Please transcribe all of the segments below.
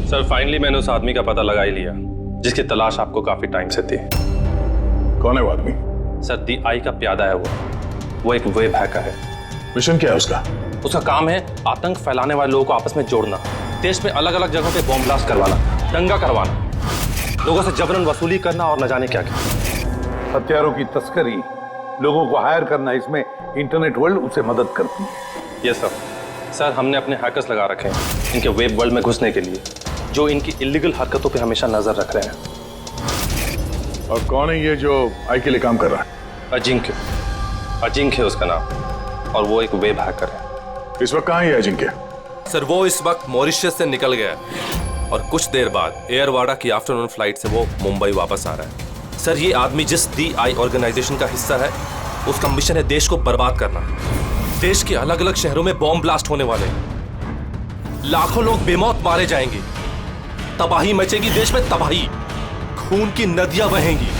Sir finally मैंने उस आदमी का पता लगा ही लिया जिसकी तलाश आपको काफी टाइम से थी। कौन है वो आदमी? सर DI का प्यादा है वो एक वेब हैकर है। मिशन क्या है उसका? उसका काम है आतंक फैलाने वाले लोगों को आपस में जोड़ना, देश में अलग अलग जगहों पे बॉम्ब ब्लास्ट करवाना, दंगा करवाना, लोगों से जबरन वसूली करना और न जाने क्या क्या। हथियारों की तस्करी, लोगों को हायर करना, इसमें इंटरनेट वर्ल्ड उसे मदद करती है। यस सर हमने अपने हैकर्स लगा रखे हैं इनके वेब वर्ल्ड में घुसने के लिए, जो इनकी इलीगल हरकतों पे हमेशा नजर रख रहे हैं। और कौन है ये जो आई के लिए काम कर रहा है? अजिंक्य उसका नाम, और वो एक वेब हैकर है। इस वक्त कहाँ है अजिंक्य? सर वो इस वक्त मॉरिशस से निकल गया है और कुछ देर बाद एयरवाडा की आफ्टरनून फ्लाइट से वो मुंबई वापस आ रहा है। सर ये आदमी जिस DI ऑर्गेनाइजेशन का हिस्सा है, उसका मिशन है देश को बर्बाद करना। देश के अलग अलग शहरों में बॉम्ब ब्लास्ट होने वाले हैं, लाखों लोग बेमौत मारे जाएंगे, तबाही मचेगी, देश में तबाही, खून की नदियां बहेंगी।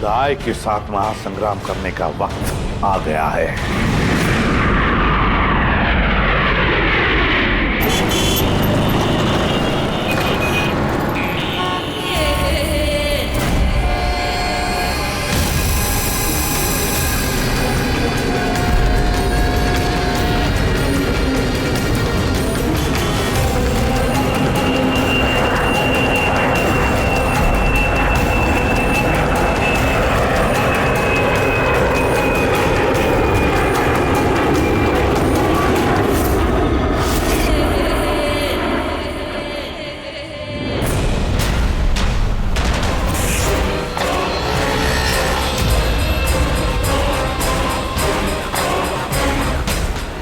दाय के साथ महासंग्राम करने का वक्त आ गया है।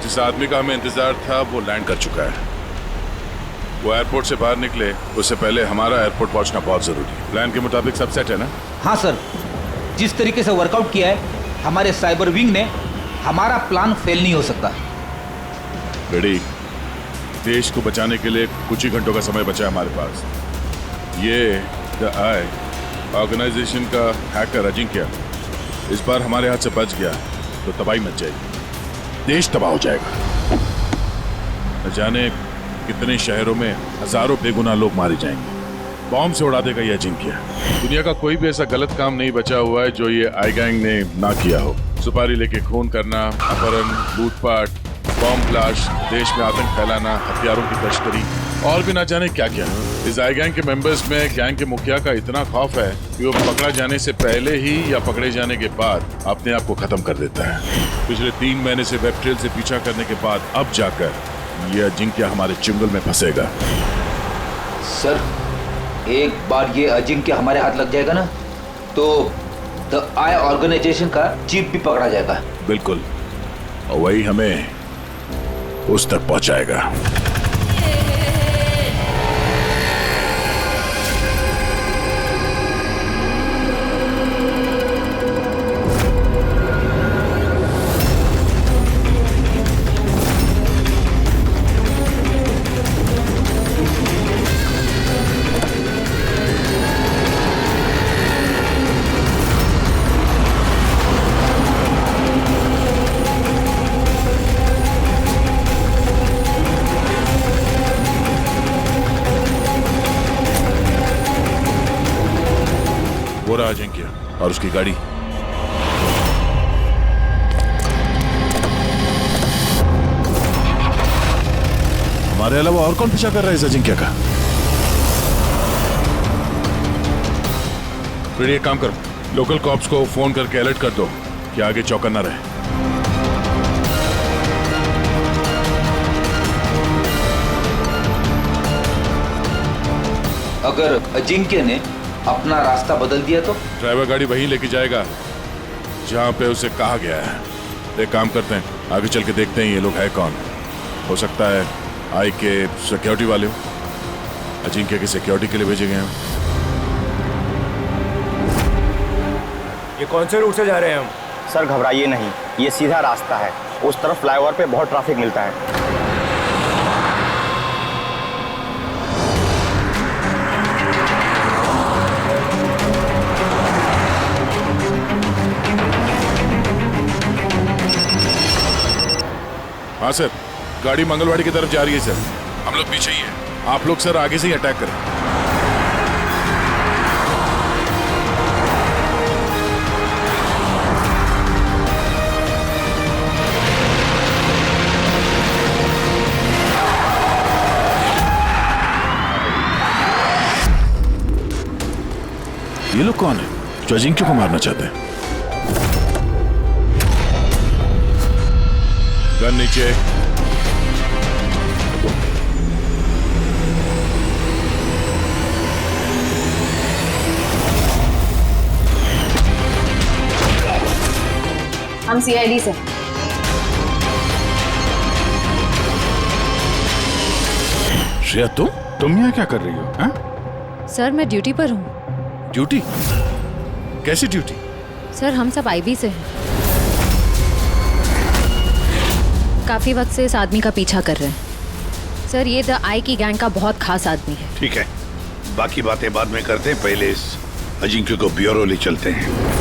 जिस आदमी का हमें इंतजार था वो लैंड कर चुका है। वो एयरपोर्ट से बाहर निकले उससे पहले हमारा एयरपोर्ट पहुंचना बहुत जरूरी है। प्लान के मुताबिक सब सेट है ना? हाँ सर, जिस तरीके से वर्कआउट किया है हमारे साइबर विंग ने, हमारा प्लान फेल नहीं हो सकता। रेडी, देश को बचाने के लिए कुछ ही घंटों का समय बचा है हमारे पास। ये DI ऑर्गेनाइजेशन का हैकर अजिंक्य इस बार हमारे हाथ से बच गया तो तबाही मच जाएगी, देश तबाह हो जाएगा। न जाने कितने शहरों में हजारों बेगुनाह लोग मारे जाएंगे। बॉम्ब से उड़ा देगा ये अजिंक्य। दुनिया का कोई भी ऐसा गलत काम नहीं बचा हुआ है जो ये आई गैंग ने ना किया हो। सुपारी लेके खून करना, अपहरण, लूटपाट, बॉम्ब ब्लास्ट, देश में आतंक फैलाना, हथियारों की तस्करी और भी ना जाने क्या क्या। इस आई गैंग के मेंबर्स में गैंग के मुखिया का इतना खौफ है कि वो पकड़ा जाने से पहले ही या पकड़े जाने के बाद अपने आप को खत्म कर देता है। पिछले 3 महीने से वेब ट्रेल से पीछा करने के बाद अब जाकर यह अजिंक्य हमारे चुंगल में फंसेगा। सर एक बार ये अजिंक्य हमारे हाथ लग जाएगा ना, तो DI ऑर्गेनाइजेशन का चीफ भी पकड़ा जाएगा। बिल्कुल, और वही हमें उस तक पहुंचाएगा। वो रहा अजिंक्य और उसकी गाड़ी। हमारे अलावा और कौन पीछा कर रहा है इस अजिंक्य का? फिर एक काम करो, लोकल कॉप्स को फोन करके अलर्ट कर दो कि आगे चौकन्ना रहे। अगर अजिंक्य ने अपना रास्ता बदल दिया तो? ड्राइवर गाड़ी वहीं लेके जाएगा जहां पे उसे कहा गया है। एक काम करते हैं, आगे चल के देखते हैं ये लोग है कौन। हो सकता है आई के सिक्योरिटी वाले हो, अजिंक्य की सिक्योरिटी के लिए भेजे गए हैं। ये कौन से रूट से जा रहे हैं हम? सर घबराइए नहीं, ये सीधा रास्ता है। उस तरफ फ्लाईओवर पे बहुत ट्रैफिक मिलता है। हाँ सर, गाड़ी मंगलवाड़ी की तरफ जा रही है सर। हम लोग पीछे ही हैं। आप लोग सर आगे से ही अटैक करें। ये लोग कौन है जो अजिंक्य को मारना चाहते हैं? गन नीचे। हम सीआईडी से। श्रेया तुम यहाँ क्या कर रही हो? हाँ? सर मैं ड्यूटी पर हूँ। ड्यूटी? कैसी ड्यूटी? सर हम सब आईबी से हैं। काफी वक्त से इस आदमी का पीछा कर रहे हैं। सर ये द आई की गैंग का बहुत खास आदमी है। ठीक है, बाकी बातें बाद में करते हैं, पहले इस अजिंक्य को ब्यूरो ले चलते हैं।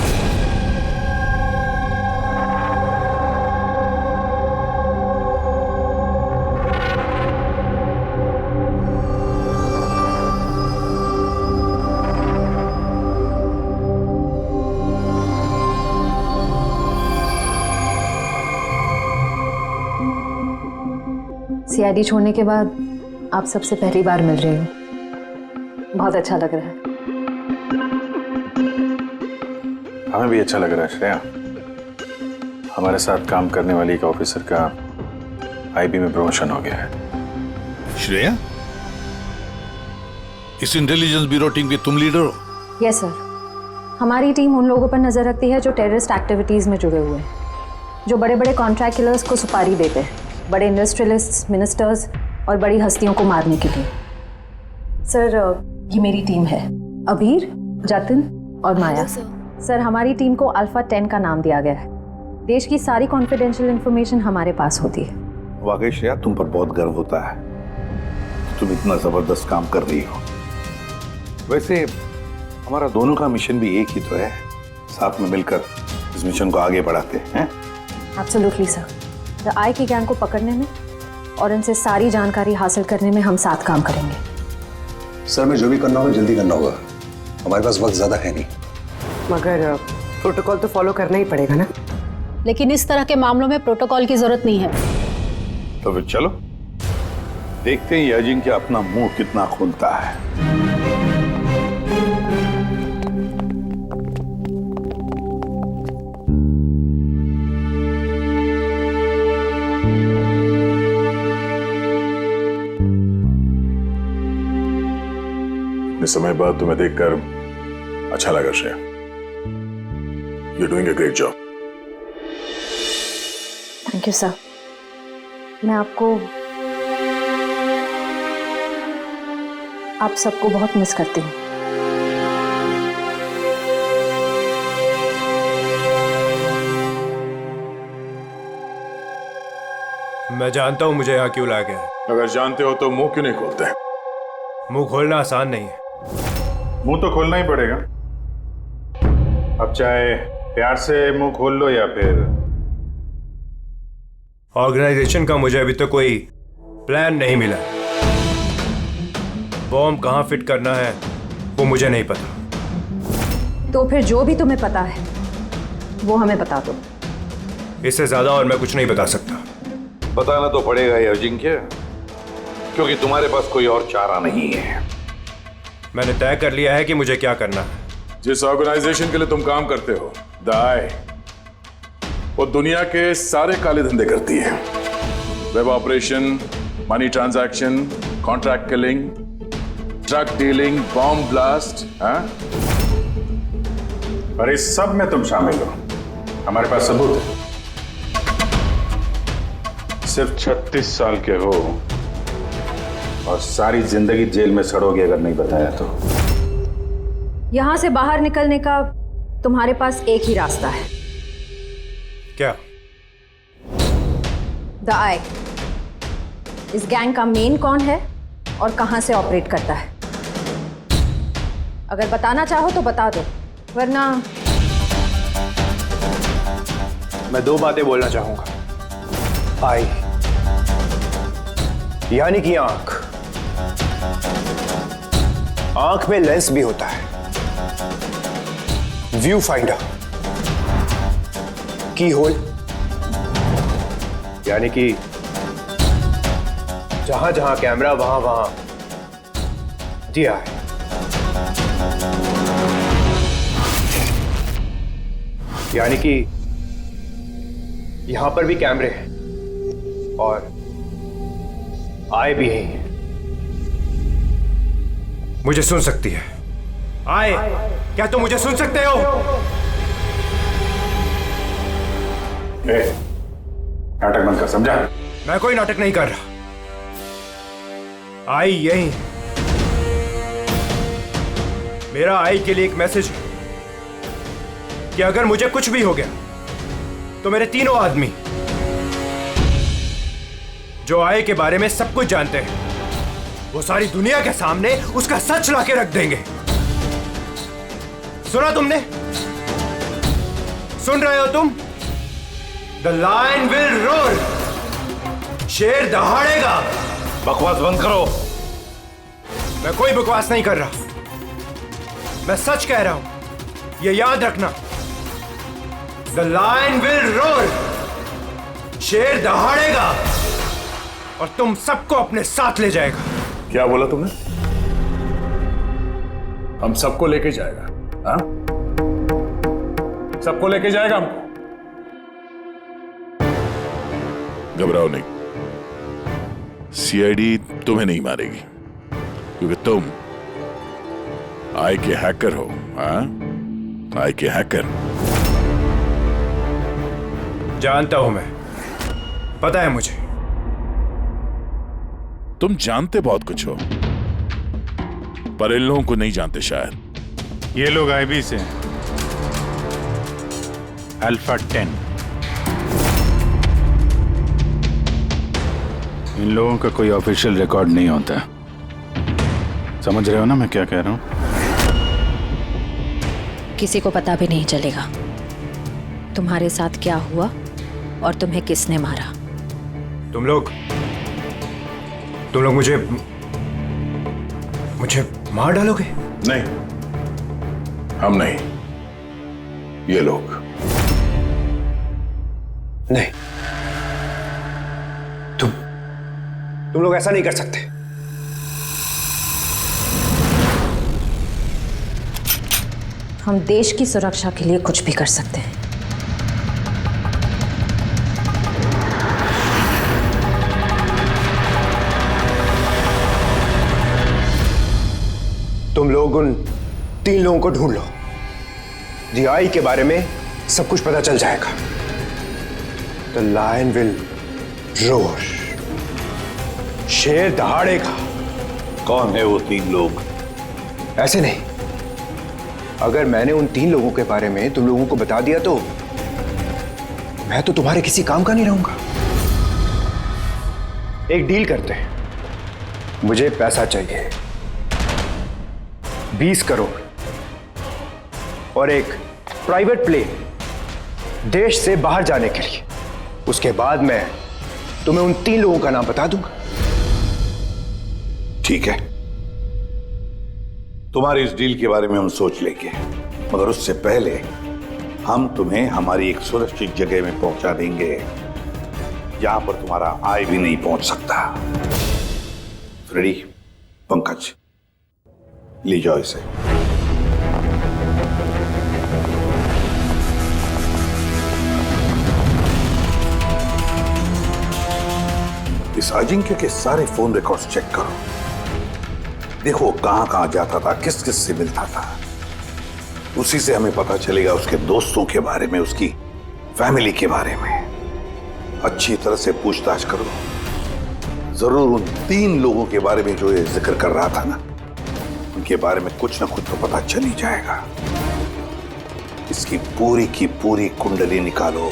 सीआईडी छोड़ने के बाद आप सबसे पहली बार मिल रही हूँ, बहुत अच्छा लग रहा है। हमें भी अच्छा लग रहा है श्रेया। हमारे साथ काम करने वाली एक ऑफिसर का आईबी में प्रमोशन हो गया है। श्रेया, इस इंटेलिजेंस ब्यूरो टीम की तुम लीडर हो? यस सर, हमारी टीम उन लोगों पर नजर रखती है जो टेररिस्ट एक्टिविटीज में जुड़े हुए हैं, जो बड़े बड़े कॉन्ट्रैक्ट किलर्स को सुपारी देते हैं, बड़े इंडस्ट्रियलिस्ट्स, मिनिस्टर्स और बड़ी हस्तियों को मारने के लिए। सर ये मेरी टीम है, अबीर, जतिन और माया। सर हमारी टीम को अल्फा 10 का नाम दिया गया है। देश की सारी कॉन्फिडेंशियल इंफॉर्मेशन हमारे पास होती है। वाकई श्रेया, तुम पर बहुत गर्व होता है, तुम इतना जबरदस्त काम कर रही हो। वैसे हमारा दोनों का मिशन भी एक ही तो है, साथ में मिलकर इस मिशन को आगे बढ़ाते हैं। एब्सोल्युटली सर, द आई की गैंग को पकड़ने में और इनसे सारी जानकारी हासिल करने में हम साथ काम करेंगे। सर मैं जो भी करना होगा जल्दी करना होगा, हमारे पास वक्त ज्यादा है नहीं। मगर प्रोटोकॉल तो फॉलो करना ही पड़ेगा ना। लेकिन इस तरह के मामलों में प्रोटोकॉल की जरूरत नहीं है। तो फिर चलो देखते हैं ये अजिंक्य अपना मुंह कितना खोलता है। इतने समय बाद तुम्हें देखकर अच्छा लगा Shreya. You doing a great job. Thank you sir. मैं आप सबको बहुत मिस करती हूँ। मैं जानता हूँ मुझे यहाँ क्यों लाया गया। अगर जानते हो तो मुंह क्यों नहीं खोलते? मुंह खोलना आसान नहीं है। मुंह तो खोलना ही पड़ेगा। अब चाहे प्यार से मुंह खोल लो या फिर ऑर्गेनाइजेशन का मुझे अभी तक कोई प्लान नहीं मिला। बॉम्ब कहाँ फिट करना है वो मुझे नहीं पता। तो फिर जो भी तुम्हें पता है वो हमें बता दो। इससे ज्यादा और मैं कुछ नहीं बता सकता। बताना तो पड़ेगा ये अजिंक्य, क्योंकि तुम्हारे पास कोई और चारा नहीं है। मैंने तय कर लिया है कि मुझे क्या करना है। जिस ऑर्गेनाइजेशन के लिए तुम काम करते हो, द आई, वो दुनिया के सारे काले धंधे करती है। Web operation, money transaction, contract killing, drug dealing, bomb blast. पर इस सब में तुम शामिल हो, हमारे पास सबूत है। सिर्फ 36 साल के हो और सारी जिंदगी जेल में सड़ोगे अगर नहीं बताया तो। यहां से बाहर निकलने का तुम्हारे पास एक ही रास्ता है। क्या? द आई। इस गैंग का मेन कौन है और कहां से ऑपरेट करता है? अगर बताना चाहो तो बता दो, वरना मैं 2 बातें बोलना चाहूंगा। आई यानी कि आंख, आंख में लेंस भी होता है, व्यू फाइंडर, की होल, यानी कि जहां जहां कैमरा वहां वहां दिया है। यानी कि यहां पर भी कैमरे हैं और आए भी हैं। मुझे सुन सकती है। आए, क्या तुम मुझे सुन सकते हो? नाटक बंद कर, समझा? मैं कोई नाटक नहीं कर रहा। आई यही, मेरा आई के लिए एक मैसेज है कि अगर मुझे कुछ भी हो गया तो मेरे तीनों आदमी जो आई के बारे में सब कुछ जानते हैं, वो सारी दुनिया के सामने उसका सच लाके रख देंगे। सुना तुमने? सुन रहे हो तुम? द लायन विल रोर, शेर दहाड़ेगा। बकवास बंद करो। मैं कोई बकवास नहीं कर रहा, मैं सच कह रहा हूं, ये याद रखना। द लायन विल रोर, शेर दहाड़ेगा और तुम सबको अपने साथ ले जाएगा। क्या बोला तुमने? हम सबको लेके जाएगा? हाँ, सबको लेके जाएगा हमको। घबराओ नहीं, सीआईडी तुम्हें नहीं मारेगी क्योंकि तुम आई के हैकर हो। हाँ, आई के हैकर। जानता हूं मैं, पता है मुझे। तुम जानते बहुत कुछ हो, पर इन लोगों को नहीं जानते शायद। ये लोग आईबी से हैं, अल्फा 10। इन लोगों का कोई ऑफिशियल रिकॉर्ड नहीं होता। समझ रहे हो ना मैं क्या कह रहा हूं? किसी को पता भी नहीं चलेगा तुम्हारे साथ क्या हुआ और तुम्हें किसने मारा। तुम लोग मुझे मार डालोगे? नहीं, हम नहीं, ये लोग। नहीं, तुम लोग ऐसा नहीं कर सकते। हम देश की सुरक्षा के लिए कुछ भी कर सकते हैं। तुम लोग उन 3 लोगों को ढूंढ लो। जीआई के बारे में सब कुछ पता चल जाएगा। द लायन विल रोर, शेर दहाड़ेगा। कौन है वो 3 लोग? ऐसे नहीं, अगर मैंने उन 3 लोगों के बारे में तुम लोगों को बता दिया तो मैं तो तुम्हारे किसी काम का नहीं रहूंगा। एक डील करते हैं, मुझे पैसा चाहिए 20 करोड़ और एक प्राइवेट प्लेन देश से बाहर जाने के लिए। उसके बाद मैं तुम्हें उन 3 लोगों का नाम बता दूंगा। ठीक है, तुम्हारी इस डील के बारे में हम सोच लेंगे, मगर उससे पहले हम तुम्हें हमारी एक सुरक्षित जगह में पहुंचा देंगे जहां पर तुम्हारा आई भी नहीं पहुंच सकता। फ्रेडी, पंकज, ले जाओ इसे। इस अजिंक्य के सारे फोन रिकॉर्ड्स चेक करो, देखो कहां कहां जाता था, किस किस से मिलता था। उसी से हमें पता चलेगा उसके दोस्तों के बारे में, उसकी फैमिली के बारे में। अच्छी तरह से पूछताछ करो, जरूर उन 3 लोगों के बारे में जो ये जिक्र कर रहा था ना, उनके बारे में कुछ ना कुछ तो पता चल ही जाएगा। इसकी पूरी की पूरी कुंडली निकालो।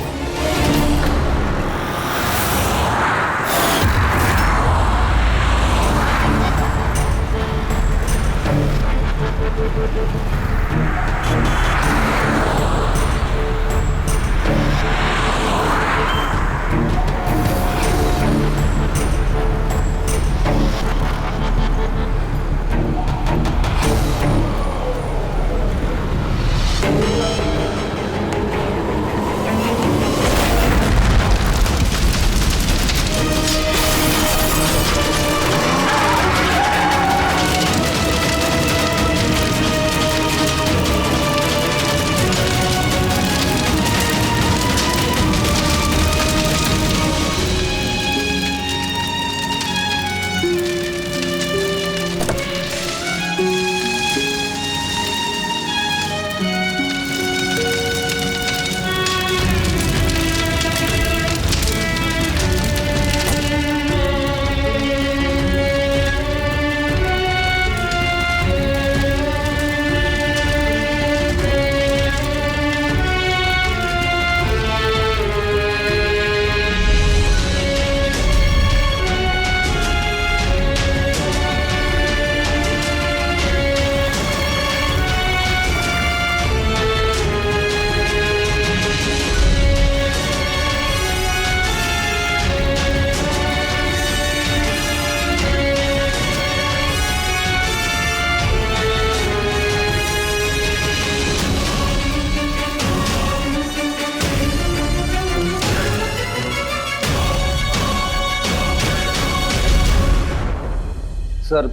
सर,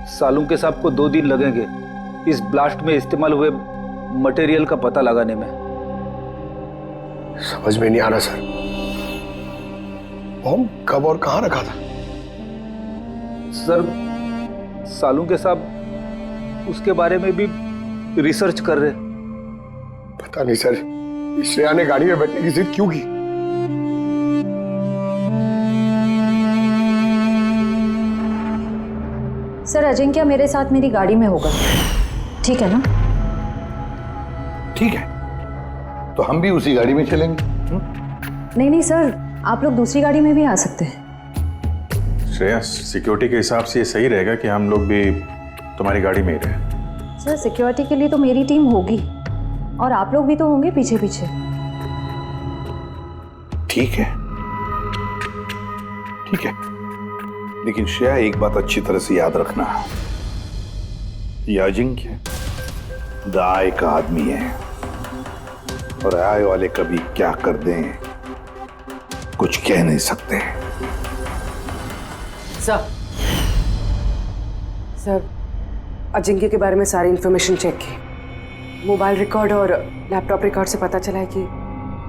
सालुंके साहब को 2 दिन लगेंगे इस ब्लास्ट में इस्तेमाल हुए मटेरियल का पता लगाने में। समझ में नहीं आ रहा सर, बॉम्ब कब और कहां रखा था? सर, सालुंके साहब उसके बारे में भी रिसर्च कर रहे। पता नहीं सर, श्रेया ने गाड़ी में बैठने की जिद क्यों की? सर, अजिंक्य मेरे साथ मेरी गाड़ी में होगा, ठीक है ना? ठीक है, तो हम भी उसी गाड़ी में चलेंगे। नहीं नहीं सर, आप लोग दूसरी गाड़ी में भी आ सकते हैं। श्रेया, सिक्योरिटी के हिसाब से ये सही रहेगा कि हम लोग भी तुम्हारी गाड़ी में ही रहें। सर, सिक्योरिटी के लिए तो मेरी टीम होगी और आप लोग भी तो होंगे पीछे पीछे। ठीक है, ठीक है, लेकिन श्रेया एक बात अच्छी तरह से याद रखना, ये अजिंक्य द आई का आदमी है और आय वाले कभी क्या कर दें कुछ कह नहीं सकते। सर, अजिंक्य के बारे में सारी इंफॉर्मेशन चेक की। मोबाइल रिकॉर्ड और लैपटॉप रिकॉर्ड से पता चला है कि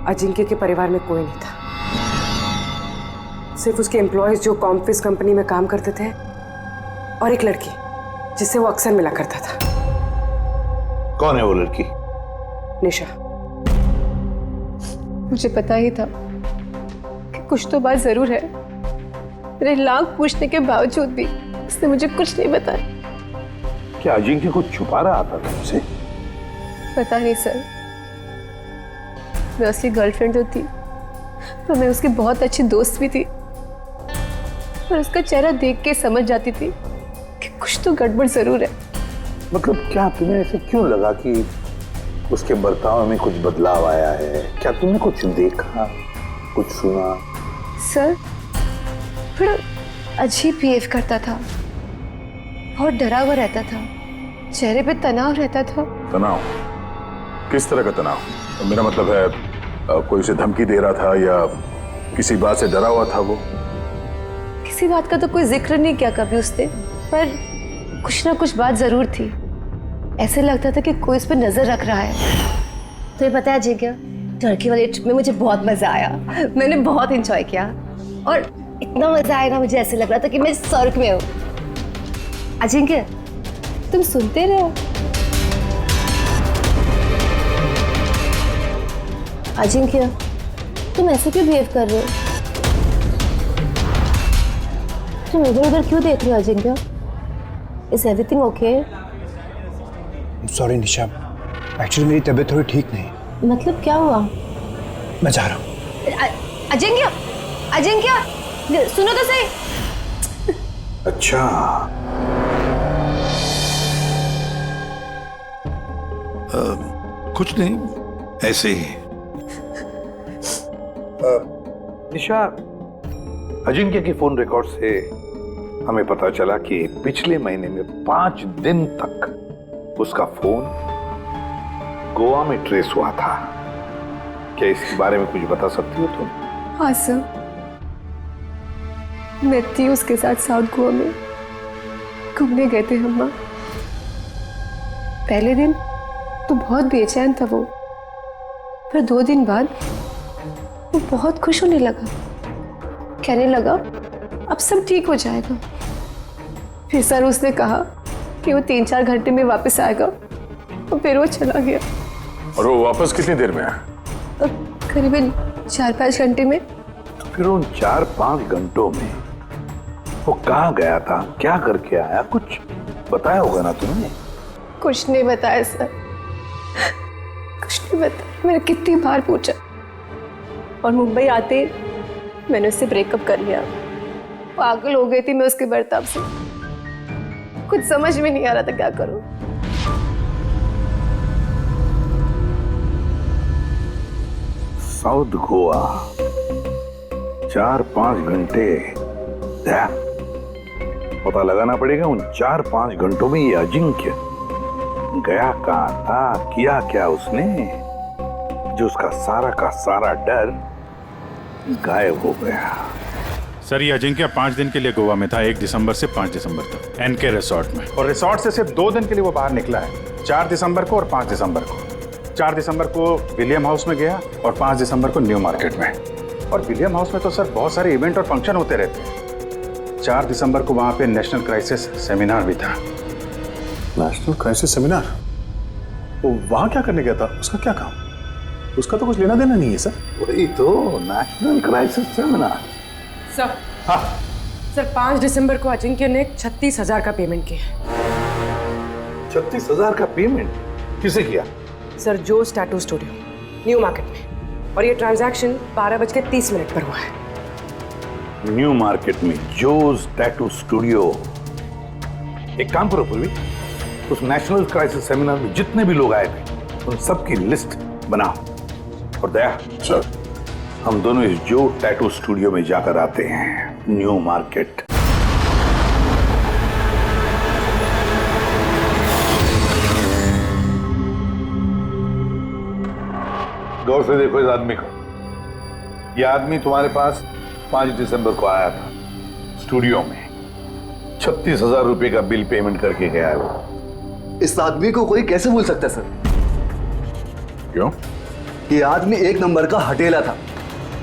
अजिंक्य के परिवार में कोई नहीं था। सिर्फ उसके एम्प्लॉयज जो कॉम्फिस कंपनी में काम करते थे और एक लड़की जिससे वो अक्सर मिला करता था। कौन है वो लड़की? निशा। मुझे पता ही था कि कुछ तो बात जरूर है। मेरे लाख पूछने के बावजूद भी उसने मुझे कुछ नहीं बताया। क्या अजिंक्य कुछ छुपा रहा था तुमसे? पता नहीं सर, मैं उसकी गर्लफ्रेंड तो थी, तो मैं उसकी बहुत अच्छी दोस्त भी थी, पर उसका चेहरा देख के समझ जाती थी कि कुछ तो गड़बड़ जरूर है। मतलब क्या तुम्हें ऐसे क्यों लगा कि उसके बर्ताव में कुछ बदलाव आया है? क्या तुमने कुछ देखा, कुछ सुना? सर, थोड़ा अजीब बिहेव करता था, बहुत डरा हुआ रहता था, चेहरे पे तनाव रहता था। तनाव? किस तरह का तनाव? मेरा मतलब है कोई उसे धमकी दे रहा था या किसी बात से डरा हुआ था वो? किसी बात का तो कोई जिक्र नहीं किया कभी उसने, पर कुछ ना कुछ बात जरूर थी। ऐसे लगता था कि कोई उस पर नजर रख रहा है। तो ये पता है जी क्या, टर्की वाली ट्रिप में मुझे बहुत मजा आया। मैंने बहुत एंजॉय किया और इतना मजा आया ना, मुझे ऐसे लग रहा था कि मैं स्वर्ग में हूँ। अजिंक्य, तुम सुनते रहो। अजिंक्य, तुम ऐसे क्यों बिहेव कर रहे हो? तुम इधर उधर क्यों देख रहे हो Ajinkya? Is everything okay? Sorry Nisha, actually मेरी तबीयत थोड़ी ठीक नहीं। मतलब क्या हुआ? मैं जा रहा हूँ। अजिंक्य, अजिंक्य, सुनो तो सही। अच्छा, कुछ नहीं, ऐसे ही। निशा, अजिंक्य की फोन रिकॉर्ड से हमें पता चला कि पिछले महीने में 5 दिन तक उसका फोन गोवा में ट्रेस हुआ था। क्या इसके बारे में कुछ बता सकती हो तुम? हाँ सर, मैं थी उसके साथ साउथ गोवा में, घूमने गए थे हम। पहले दिन तो बहुत बेचैन था वो, पर 2 दिन बाद वो बहुत खुश होने लगा, कहने लगा अब सब ठीक हो जाएगा। फिर सर उसने कहा कि वो 3-4 घंटे में वापस आएगा और फिर वो चला गया। और वो वापस कितनी देर में आया? करीबन 4-5 घंटे में। तो फिर उन 4-5 घंटों में वो कहाँ गया था, क्या करके आया, कुछ बताया होगा ना तुमने? कुछ नहीं बताया सर, कुछ नहीं बताया। मैंने कितनी बार पूछा और मुंबई आते मैंने उससे ब्रेकअप कर लिया। पागल हो गई थी मैं उसके बर्ताव से, कुछ समझ में नहीं आ रहा था क्या करूं। साउथ गोवा 4-5 घंटे, पता लगाना पड़ेगा उन 4-5 घंटों में ये अजिंक्य गया कहाँ था, किया क्या उसने, जो उसका सारा का सारा डर गायब हो गया। सर ये अजिंक्य 5 दिन के लिए गोवा में था, 1 दिसंबर से 5 दिसंबर तक एनके रिसोर्ट में। और रिसोर्ट से सिर्फ 2 दिन के लिए वो बाहर निकला है, 4 दिसंबर को और 5 दिसंबर को। 4 दिसंबर को विलियम हाउस में गया और 5 दिसंबर को न्यू मार्केट में। और विलियम हाउस में तो सर बहुत सारे इवेंट और फंक्शन होते रहते हैं। 4 दिसंबर को वहाँ पे नेशनल क्राइसिस सेमिनार भी था। National crisis seminar? वो वहाँ क्या करने गया था? उसका क्या काम? उसका तो कुछ लेना देना नहीं है सर। वही तो, नेशनल क्राइसिस सेमिनार। सर, हाँ सर 5 दिसंबर को अजिंक्य ने 36,000 का पेमेंट किया। 36,000 का पेमेंट किसे किया? सर जोस टैटू स्टूडियो, न्यू मार्केट में। और ये ट्रांजैक्शन 12:30 पर हुआ है। न्यू मार्केट में जोस टैटू स्टूडियो। एक काम करो पूर्वी, उस नेशनल क्राइसिस सेमिनार में जितने भी लोग आए थे उन सबकी लिस्ट बनाओ। और दया सर, हम दोनों इस जो टैटू स्टूडियो में जाकर आते हैं, न्यू मार्केट। गौर से देखो इस आदमी को। यह आदमी तुम्हारे पास 5 दिसंबर को आया था स्टूडियो में। 36,000 रुपए का बिल पेमेंट करके गया है वो। इस आदमी को कोई कैसे भूल सकता है सर? क्यों? ये आदमी 1 नंबर का हटेला था।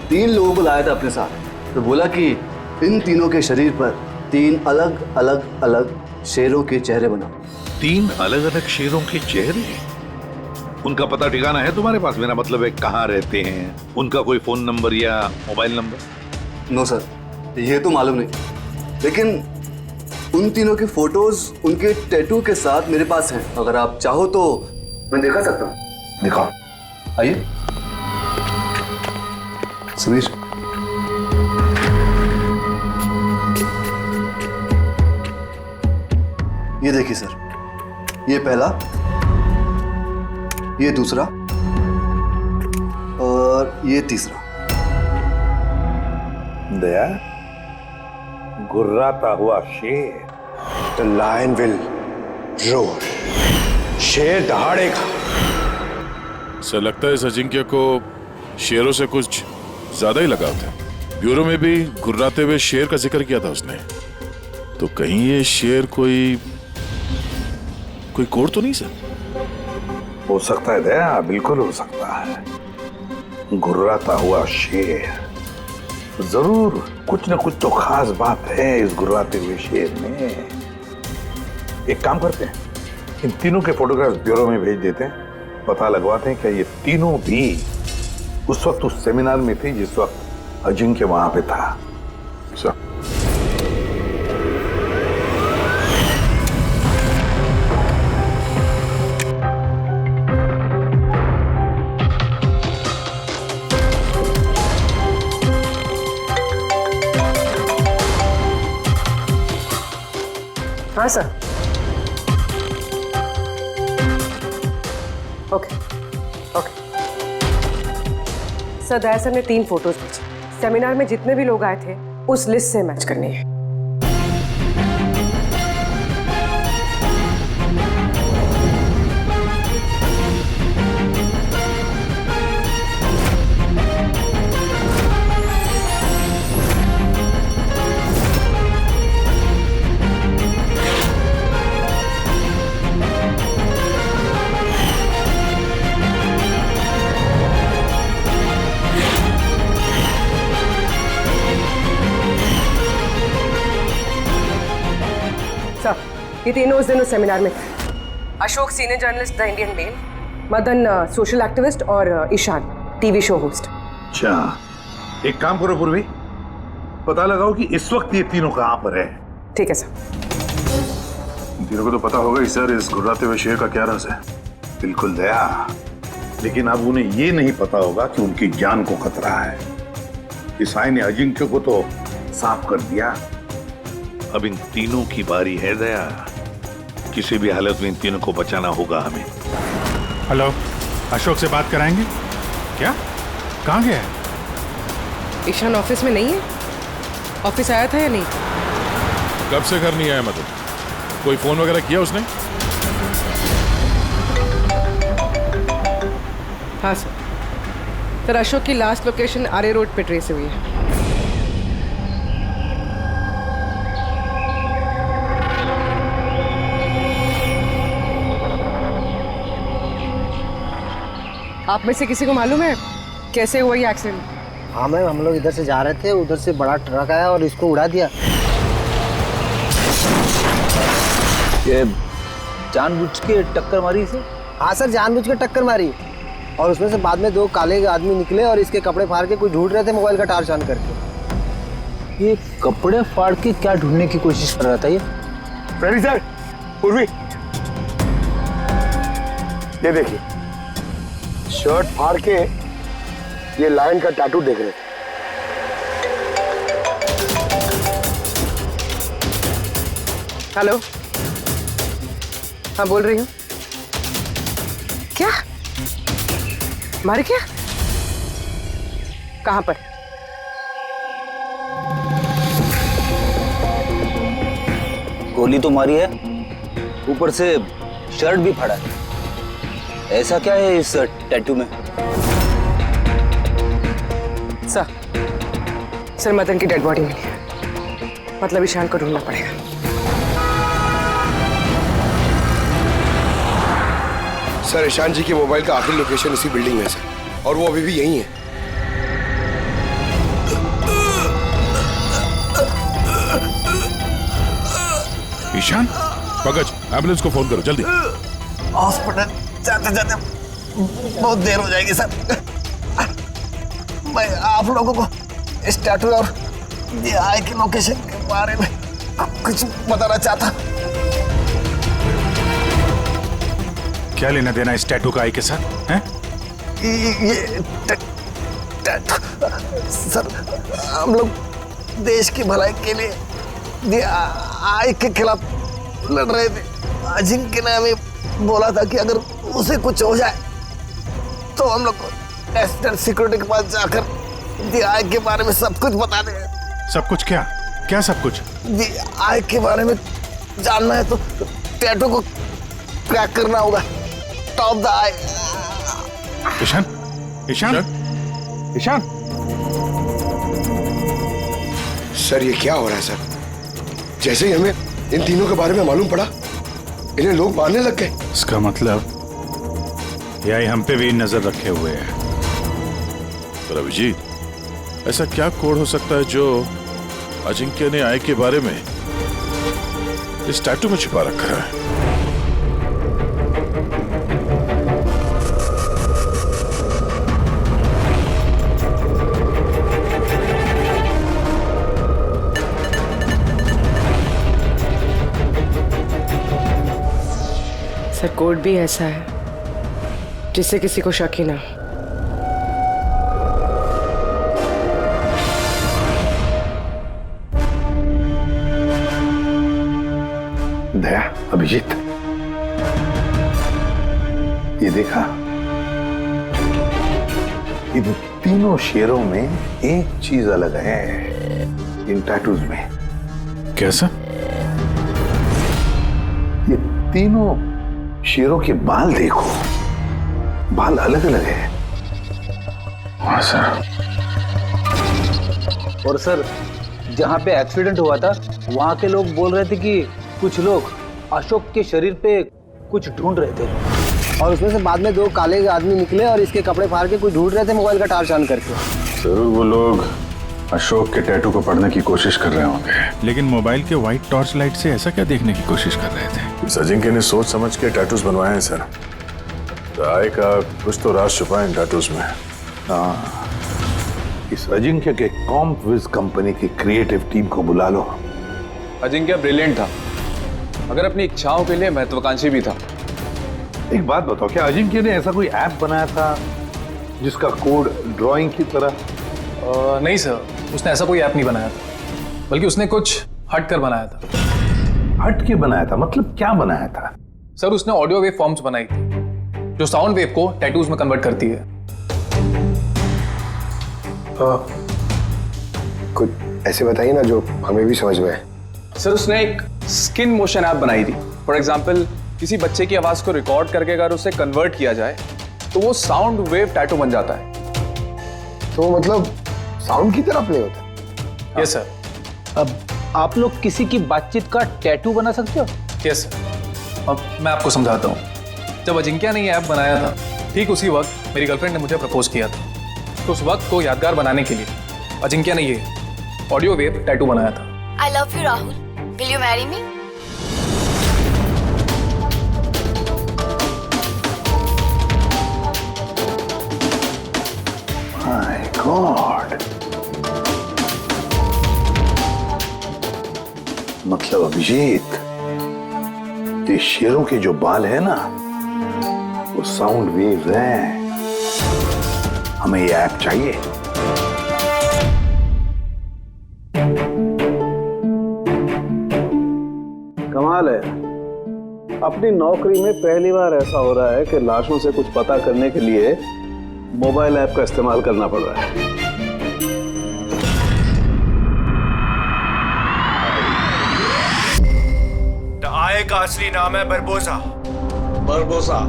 3 लोगों को लाया था अपने साथ, तो बोला कि इन तीनों के शरीर पर 3 अलग अलग अलग शेरों के चेहरे बनाओ। 3 अलग अलग शेरों के चेहरे? उनका पता ठिकाना है तुम्हारे पास? मेरा मतलब है कहाँ रहते हैं, उनका कोई फोन नंबर या मोबाइल नंबर? नो सर, ये तो मालूम नहीं, लेकिन उन तीनों की फोटोज उनके टैटू के साथ मेरे पास हैं। अगर आप चाहो तो मैं दिखा सकता हूँ। दिखाओ। आइए समीर। ये देखिए सर, ये पहला, ये दूसरा और ये तीसरा। दया, गुर्राता हुआ शेर। The lion will roar. शेर दहाड़ेगा। सर लगता है इस अजिंक्य को शेरों से कुछ ज्यादा ही लगाव था। ब्यूरो में भी गुर्राते हुए शेर का जिक्र किया था उसने। तो कहीं ये शेर कोई कोड तो नहीं सर? हो सकता है दया, बिल्कुल हो सकता है। गुर्राता हुआ शेर, जरूर कुछ न कुछ तो खास बात है इस गुर्राते हुए शेर में। एक काम करते हैं, इन तीनों के फोटोग्राफ्स ब्यूरो में भेज देते हैं, पता लगवाते हैं क्या ये तीनों भी उस वक्त उस सेमिनार में थे जिस वक्त अजिंक्य वहां पे था। सर हाँ सर। ओके ओके सर, दया सर ने 3 फोटोज भेजी। सेमिनार में जितने भी लोग आए थे उस लिस्ट से मैच करनी है। ये तीनों उस दिन उस सेमिनार में थे। Ashok senior journalist the Indian Mail, Madan social activist और ईशान टीवी शो होस्ट। अच्छा, एक काम करो पूर्वी, पता लगाओ कि इस वक्त ये तीनों कहाँ पर है। ठीक है सर। तीनों को तो पता होगा ही सर इस गुर्राते हुए शेर का क्या राज है। बिल्कुल दया, लेकिन अब उन्हें ये नहीं पता होगा कि उनकी जान को खतरा है। इस साई ने अजिंक्य को तो साफ कर दिया, अब इन तीनों की बारी है दया। किसी भी हालत में इन तीनों को बचाना होगा हमें। हेलो, अशोक से बात कराएंगे क्या? कहाँ गया है? ईशान ऑफिस में नहीं है? ऑफिस आया था या नहीं? कब से घर नहीं आया? मतलब कोई फोन वगैरह किया उसने? हाँ सर। अशोक की लास्ट लोकेशन आरे रोड पे ट्रेस हुई है। आप में से किसी को मालूम है कैसे हुआ ये एक्सीडेंट? हाँ मैम, हम लोग इधर से जा रहे थे, उधर से बड़ा ट्रक आया और इसको उड़ा दिया। ये जानबूझ के टक्कर मारी इसे? हाँ सर, जानबूझ के टक्कर मारी। और उसमें से बाद में 2 काले आदमी निकले और इसके कपड़े फाड़ के कुछ ढूंढ रहे थे मोबाइल का टार्च ऑन करके। ये कपड़े फाड़ के क्या ढूंढने की कोशिश कर रहा था ये? प्रहरी सर, पूर्वी, ये देखिए, शर्ट फाड़ के ये लायन का टैटू देख रहे थे। हेलो, हाँ बोल रही हूँ। क्या मारे? क्या? कहाँ पर? गोली तो मारी है, ऊपर से शर्ट भी फाड़ा है। ऐसा क्या है इस टैटू में? सर मदन की डेड बॉडी मिली है, मतलब ईशान को ढूंढना पड़ेगा। सर ईशान जी के मोबाइल का आखिरी लोकेशन इसी बिल्डिंग में है सर, और वो अभी भी यहीं है। ईशान, पंकज, एम्बुलेंस को फोन करो जल्दी। हॉस्पिटल जाते जाते बहुत देर हो जाएगी सर। मैं आप लोगों को इस टैटू और ये आई की लोकेशन के बारे में कुछ बताना चाहता। क्या लेना देना इस टैटू का आई के साथ हैं? ये टैटू सर, हम लोग देश की भलाई के लिए आई के खिलाफ लड़ रहे थे। अजिंक्य ने हमें बोला था कि अगर उसे कुछ हो जाए तो हम लोग नेशनल सिक्योरिटी के पास जाकर आई के बारे में सब कुछ बता दें। सब कुछ? क्या क्या सब कुछ? आई के बारे में जानना है तो टैटू को क्रैक करना होगा। Top the eye. Ishaan, Ishaan, Ishaan. Sir ये क्या हो रहा है सर? जैसे ही हमें इन तीनों के बारे में मालूम पड़ा, इन्हें लोग मारने लग गए। इसका मतलब यही हम पे भी नजर रखे हुए है। पर अभिजीत, ऐसा क्या कोड हो सकता है जो अजिंक्य ने आई के बारे में इस टैटू में छिपा रखा है? सर कोड भी ऐसा है जिससे किसी को शक ही ना। दया, अभिजीत, ये देखा, इन तीनों शेरों में एक चीज अलग है इन टैटूज में। कैसा? ये तीनों शेरों के बाल देखो, बाल अलग अलग है। हाँ सर। और सर, जहाँ पे एक्सीडेंट हुआ था वहाँ के लोग बोल रहे थे कि कुछ लोग अशोक के शरीर पे कुछ ढूंढ रहे थे और उसमें से बाद में 2 काले आदमी निकले और इसके कपड़े फाड़ के कुछ ढूंढ रहे थे मोबाइल का टार्च ऑन करके। जरूर वो लोग अशोक के टैटू को पढ़ने की कोशिश कर रहे होंगे, लेकिन मोबाइल के व्हाइट टॉर्च लाइट से ऐसा क्या देखने की कोशिश कर रहे थे? इस अजिंक्य ने सोच समझ के टैटूज बनवाए हैं सर। आई का कुछ तो राज छुपा है इन टैटूज में। हाँ, इस अजिंक्य के कॉम्पविज कंपनी की क्रिएटिव टीम को बुला लो। अजिंक्य ब्रिलियंट था, मगर अपनी इच्छाओं के लिए महत्वाकांक्षी भी था। एक बात बताओ, क्या अजिंक्य ने ऐसा कोई ऐप बनाया था जिसका कोड ड्राइंग की तरह? नहीं सर, उसने ऐसा कोई ऐप नहीं बनाया था, बल्कि उसने कुछ हट कर बनाया था। हट के बनाया था? मतलब क्या बनाया था? सर, उसने ऑडियो वेव फॉर्म्स बनाई थी जो साउंड वेव को टैटूज में कन्वर्ट करती है। कुछ ऐसे बताइए ना जो हमें भी समझ में आए। सर, उसने एक स्किन मोशन ऐप बनाई थी। फॉर एग्जाम्पल, किसी बच्चे की आवाज को रिकॉर्ड करके अगर उसे कन्वर्ट किया जाए तो वो साउंड वेव टैटू बन जाता है। तो मतलब साउंड की तरह प्ले होता है? Yes sir. अब आप लोग किसी की बातचीत का टैटू बना सकते हो? Yes sir. अब मैं आपको समझाता हूँ। जब अजिंक्य ने ये ऐप बनाया था ठीक उसी वक्त मेरी गर्लफ्रेंड ने मुझे प्रपोज किया था। तो उस वक्त को यादगार बनाने के लिए अजिंक्य ने ये ऑडियो वेव टैटू बनाया था। I love you, Rahul. Will you marry me? My God. मतलब अभिजीत, ये शेरों के जो बाल है ना, वो साउंड वेव्स हैं। हमें ये ऐप चाहिए। कमाल है, अपनी नौकरी में पहली बार ऐसा हो रहा है कि लाशों से कुछ पता करने के लिए मोबाइल ऐप का इस्तेमाल करना पड़ रहा है। आय का असली नाम है बरबोसा। बरबोसा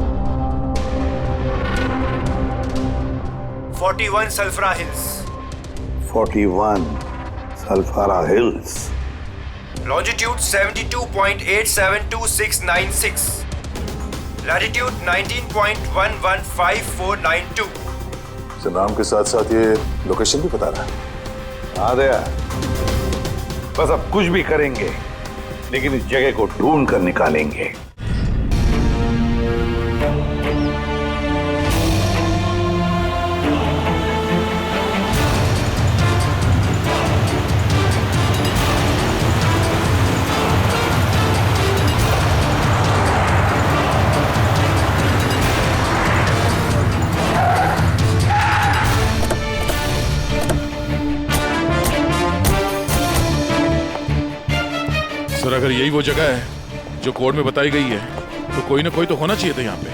41 सल्फरा हिल्स। 41 सल्फारा हिल्स। लॉन्जिट्यूड 72.872696। लैटिट्यूड 19.115492। नाम के साथ साथ ये लोकेशन भी बता रहा है। हाँ दया, बस अब कुछ भी करेंगे लेकिन इस जगह को ढूंढ कर निकालेंगे। सर, अगर यही वो जगह है जो कोड में बताई गई है तो कोई ना कोई तो होना चाहिए था यहाँ पे,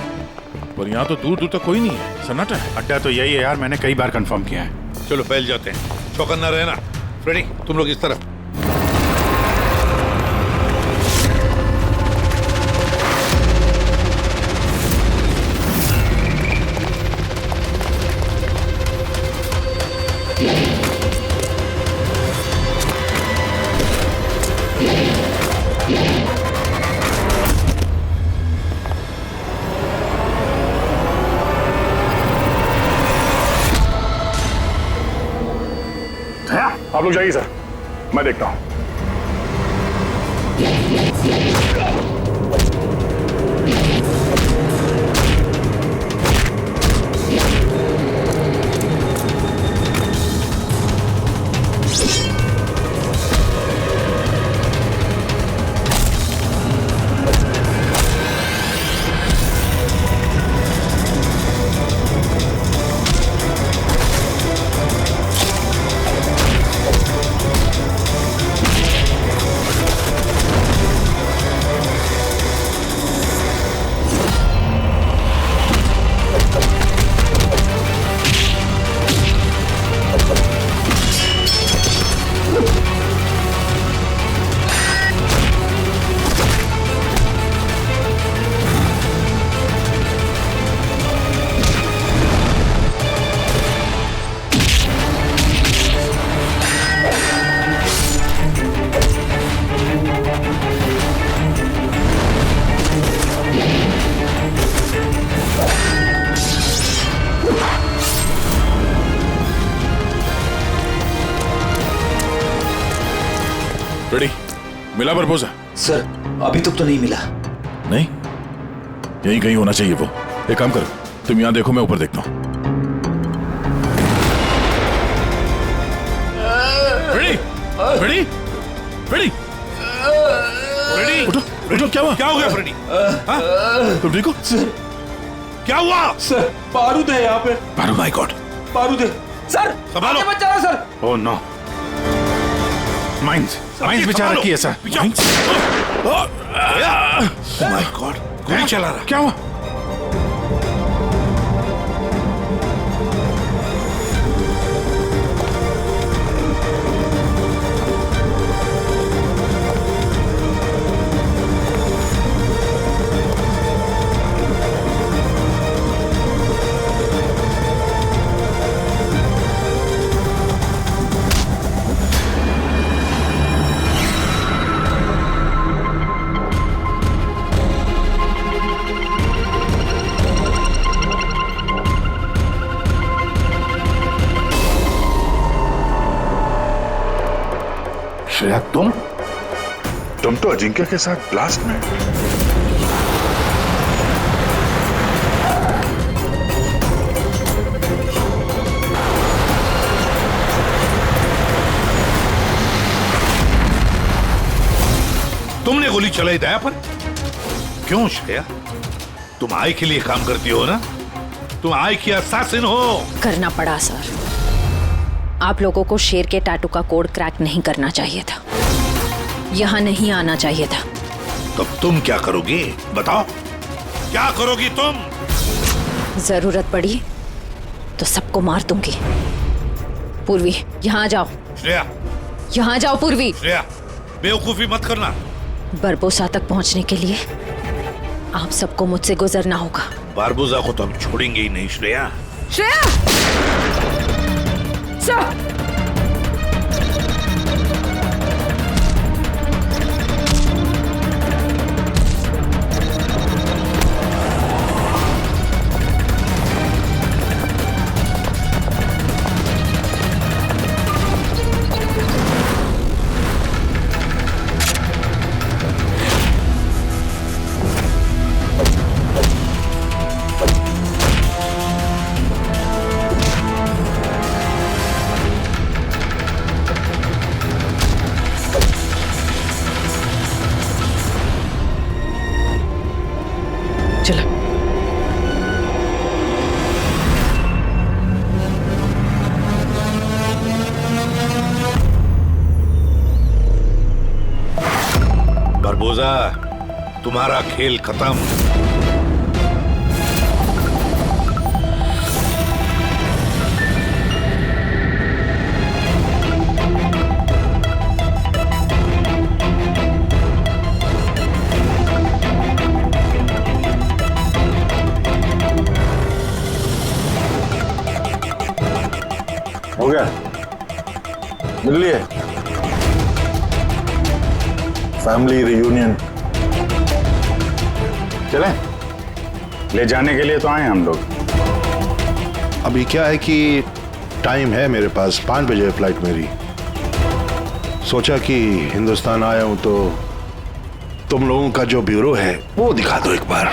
पर यहाँ तो दूर दूर तक कोई नहीं है, सन्नाटा है। अड्डा तो यही है यार, मैंने कई बार कंफर्म किया है। चलो फैल जाते हैं, चौकन्ना रहना। फ्रेडी, तुम लोग इस तरफ। आप लोग जाइए सर, मैं देखता हूं। रेडी, मिला बरबोसा? सर, अभी तक तो नहीं मिला। नहीं, यहीं कहीं होना चाहिए वो। एक काम करो, तुम यहाँ देखो, मैं ऊपर देखता हूँ। रेडी, रेडी, रेडी, रेडी, उठो, उठो। क्या हुआ? क्या हो गया फ्रेडी? तुम ठीक हो? क्या हुआ? सर, बारूद है यहाँ पे। बारूद? माय गॉड, बारूद है। सर, संभालो। बचा रहा सर। ओह नो, माइंस बिछा रखी है सर। माय गॉड, गोली चला रहा। क्या हुआ? अजिंक्य के साथ ब्लास्ट में? तुमने गोली चलाई दया पर? क्यों श्रेया? तुम आई के लिए काम करती हो ना? तुम आई की असैसिन हो। करना पड़ा सर। आप लोगों को शेर के टैटू का कोड क्रैक नहीं करना चाहिए था, यहाँ नहीं आना चाहिए था। तब तुम क्या करोगी? बताओ, क्या करोगी तुम? जरूरत पड़ी तो सबको मार दूंगी। पूर्वी, यहाँ जाओ। श्रेया, यहाँ जाओ पूर्वी। श्रेया, बेवकूफी मत करना। बरबोसा तक पहुंचने के लिए आप सबको मुझसे गुजरना होगा। बारबोसा को तो हम छोड़ेंगे ही नहीं श्रेया। श्रेया! सर! बारबोसा, तुम्हारा खेल खत्म। हो गया? मिल लिए? Family reunion. चलें? ले जाने के लिए तो आए हम लोग। अभी क्या है कि टाइम है मेरे पास, 5 बजे फ्लाइट मेरी। सोचा कि हिंदुस्तान आया हूं तो तुम लोगों का जो ब्यूरो है वो दिखा दो एक बार।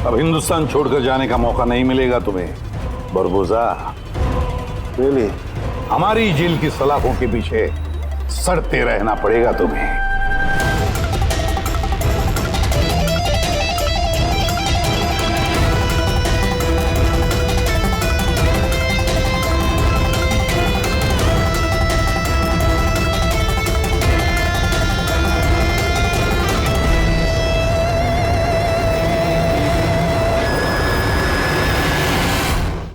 अब हिंदुस्तान छोड़कर जाने का मौका नहीं मिलेगा तुम्हें बारबोसा। हमारी जेल की सलाखों के पीछे सड़ते रहना पड़ेगा तुम्हें।